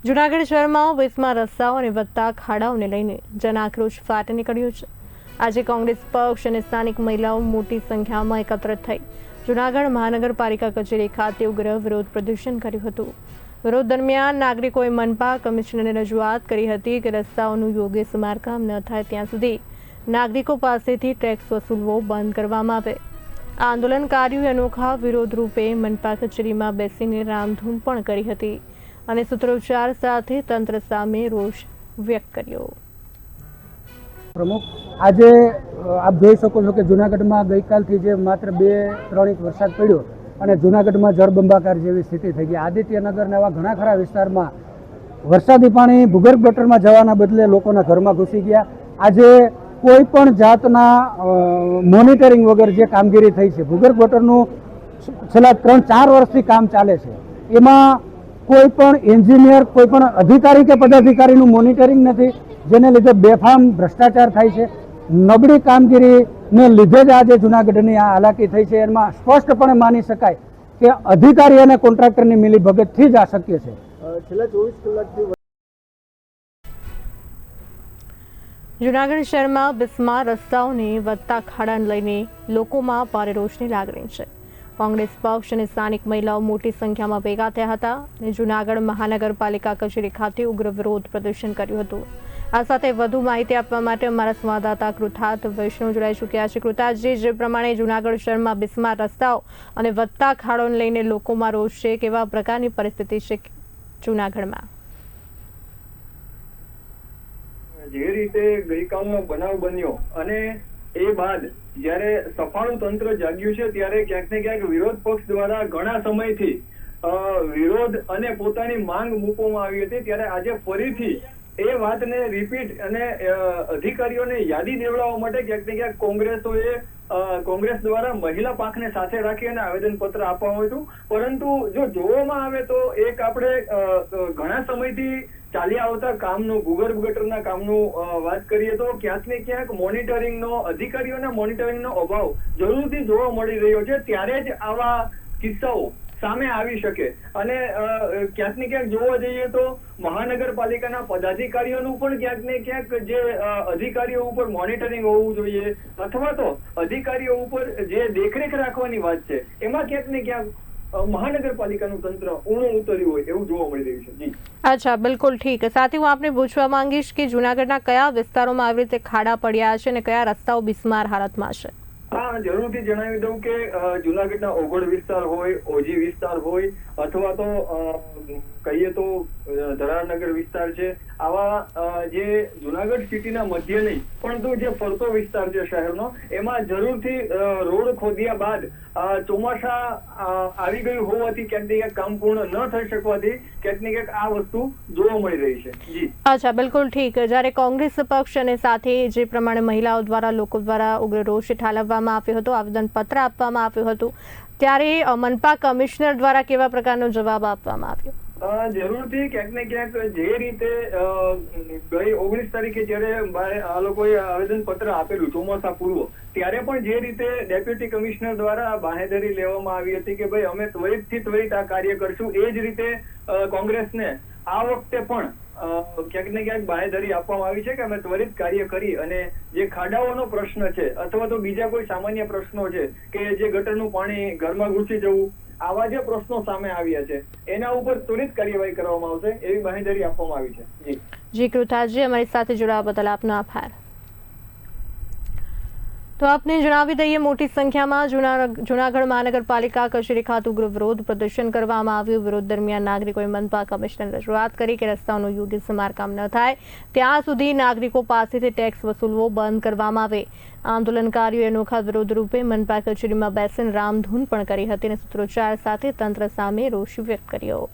જૂનાગઢ શહેરમાં 20માં રસ્તાઓ અને વધતા ખાડાઓને લઈને જનાક્રોશ ફાટી નીકળ્યો છે। આજે કોંગ્રેસ પક્ષ અને સ્થાનિક મહિલાઓ મોટી સંખ્યામાં એકત્રિત થઈ જૂનાગઢ મહાનગરપાલિકા કચેરી ખાતે ઉગ્ર વિરોધ પ્રદર્શન કર્યું હતું। વિરોધ દરમિયાન નાગરિકોએ મનપા કમિશનરને રજૂઆત કરી હતી કે રસ્તાઓનું યોગ્ય સમારકામ ન થાય ત્યાં સુધી નાગરિકો પાસેથી ટેક્સ વસૂલવો બંધ કરવામાં આવે। આંદોલનકારીઓએ અનોખા વિરોધ રૂપે મનપા કચેરીમાં બેસીને રામધૂન પણ કરી હતી અને સૂત્રોચ્ચાર સાથે તંત્ર સામે રોષ વ્યક્ત કર્યો। પ્રમુખ, આજે આપ જોઈ શકો છો કે જૂનાગઢમાં ગઈકાલથી જે માત્ર 2-3 ઇંચ વરસાદ પડ્યો અને જૂનાગઢમાં જળબંબાકાર જેવી સ્થિતિ થઈ ગઈ। આદિત્યનગર અને એવા ઘણા ખરા વિસ્તારમાં વરસાદી પાણી ભૂગર્ભ ગટરમાં જવાના બદલે લોકોના ઘરમાં ઘૂસી ગયા। આજે કોઈ પણ જાતના મોનિટરિંગ વગર જે કામગીરી થઈ છે, ભૂગર્ભ ગટરનું છેલ્લા 3-4 વર્ષથી કામ ચાલે છે, એમાં કોઈ પણ એન્જિનિયર, કોઈ પણ અધિકારી કે પદાધિકારીનું મોનિટરિંગ નથી, જેને લીધે બેફામ ભ્રષ્ટાચાર થાય છે। નબળી કામગીરીને લીધે જ આજે જૂનાગઢની આ હાલાકી થઈ છે। એમાં સ્પષ્ટપણે માની શકાય કે અધિકારી અને કોન્ટ્રાક્ટરની મિલીભગતથી જ આ શક્ય છે। છેલ્લા 24 કલાકથી જૂનાગઢ શહેરમાં 20માં રસ્તાઓને વધતા ખાડાને લઈને લોકોમાં ભારે રોષની લાગણી છે। કોંગ્રેસ પક્ષ અને સ્થાનિક મહિલાઓ મોટી સંખ્યામાં ભેગા થયા હતા અને જૂનાગઢ મહાનગરપાલિકા કચેરી ખાતે ઉગ્ર વિરોધ પ્રદર્શન કર્યું હતું। આ સાથે વધુ માહિતી આપવા માટે અમારા સંવાદદાતા કૃતાર્થ વૈષ્ણવ જોડાઈ ચૂક્યા છે। કૃતાર્થજી, જે પ્રમાણે જૂનાગઢ શહેરમાં 20માં રસ્તાઓ અને વધતા ખાડોને લઈને લોકોમાં રોષ છે, કેવા પ્રકારની પરિસ્થિતિ છે જૂનાગઢમાં? જે રીતે ગઈકાલનો બનાવ બન્યો અને એ બાદ જ્યારે સફાળું તંત્ર જાગ્યું છે, ત્યારે ક્યાંક ને ક્યાંક વિરોધ પક્ષ દ્વારા ઘણા સમયથી વિરોધ અને પોતાની માંગ મૂકવામાં આવી હતી, ત્યારે આજે ફરીથી એ વાતને રિપીટ અને અધિકારીઓને યાદી દેવડાવવા માટે ક્યાંક ને ક્યાંક કોંગ્રેસ દ્વારા મહિલા પાંખને સાથે રાખી અને આવેદનપત્ર આપવામાં આવ્યું હતું। પરંતુ જો જોવામાં આવે તો એક આપણે ઘણા સમયથી ચાલી આવતા કામનું, ભૂગર્ભ ગટરના કામનું વાત કરીએ તો ક્યાંક ને ક્યાંક મોનિટરિંગનો, અધિકારીઓના મોનિટરિંગનો અભાવ જરૂરથી જોવા મળી રહ્યો છે। ત્યારે જ આવા કિસ્સાઓ સામે આવી શકે અને ક્યાંક ને ક્યાંક જોવા જઈએ તો મહાનગરપાલિકાના પદાધિકારીઓનું પણ ક્યાંક ને ક્યાંક જે અધિકારીઓ ઉપર મોનિટરિંગ હોવું જોઈએ અથવા તો અધિકારીઓ ઉપર જે દેખરેખ રાખવાની વાત છે, એમાં ક્યાંક ને ક્યાંક મહાનગરપાલિકાનું તંત્ર ઊણું ઉતર્યું હોય એવું જોવા મળી રહ્યું છે। જી અચ્છા, બિલકુલ ઠીક। સાથે હું આપને પૂછવા માંગીશ કે જૂનાગઢના કયા વિસ્તારોમાં આવી રીતે ખાડા પડ્યા છે અને કયા રસ્તાઓ બિસ્માર હાલતમાં છે? હા, જરૂરથી જણાવી દઉં કે જૂનાગઢના ઓગળ વિસ્તાર હોય, ઓજી વિસ્તાર હોય અથવા તો કહીએ તો ધરારનગર વિસ્તાર છે, આવા જે જૂનાગઢ સિટીના મધ્ય નહીં પરંતુ જે ફરતો વિસ્તાર છે શહેરનો, એમાં જરૂરથી રોડ ખોદ્યા બાદ ચોમાસા આવી ગયું હોવાથી ક્યાંક ને ક્યાંક કામ પૂર્ણ ન થઈ શકવાથી ક્યાંક ને ક્યાંક આ વસ્તુ જોવા મળી રહી છે। જી અચ્છા, બિલકુલ ઠીક। જ્યારે કોંગ્રેસ પક્ષ અને સાથે જે પ્રમાણે મહિલાઓ દ્વારા, લોકો દ્વારા ઉગ્ર રોષ ઠાલવવામાં આવ્યો હતો, આવેદનપત્ર આપવામાં આવ્યું હતું, ત્યારે મનપા કમિશનર દ્વારા કેવા પ્રકારનો જવાબ આપવામાં આવ્યો? જરૂરથી ક્યાંક ને ક્યાંક જે રીતે ગઈ 19 તારીખે જયારે આ લોકોએ આવેદન પત્ર આપેલું ચોમાસા પૂર્વ, ત્યારે પણ જે રીતે ડેપ્યુટી કમિશનર દ્વારા બાંહેધરી લેવામાં આવી હતી કે ભાઈ અમે ત્વરિતથી ત્વરિત આ કાર્ય કરશું, એ જ રીતે કોંગ્રેસને આ વખતે પણ ક્યાંક ને ક્યાંક બાંહેધરી આપવામાં આવી છે કે અમે ત્વરિત કાર્ય કરી અને જે ખાડાઓનો પ્રશ્ન છે અથવા તો બીજા કોઈ સામાન્ય પ્રશ્નો છે કે જે ગટરનું પાણી ઘરમાં ઘૂસી જવું, આવા જે પ્રશ્નો સામે આવ્યા છે એના ઉપર ત્વરિત કાર્યવાહી કરવામાં આવશે એવી બાંહેધરી આપવામાં આવી છે। જી કૃતાર્થજી, અમારી સાથે જોડાવા બદલ આપનો આભાર। તો આપને જણાવી દઈએ, મોટી સંખ્યામાં જૂનાગઢ મહાનગરપાલિકા કચેરી ખાતે ઉગ્ર વિરોધ પ્રદર્શન કરવામાં આવ્યું। વિરોધ દરમિયાન નાગરિકોએ મનપા કમિશનર રજૂઆત કરી કે રસ્તાઓનું યોગ્ય સમારકામ ન થાય ત્યાં સુધી નાગરિકો પાસેથી ટેક્સ વસૂલવો બંધ કરવામાં આવે। આંદોલનકારીઓએ અનોખા વિરોધ રૂપે મનપા કચેરીમાં બેસીને રામધૂન પણ કરી હતી અને સૂત્રોચ્ચાર સાથે તંત્ર સામે રોષ વ્યક્ત કર્યો।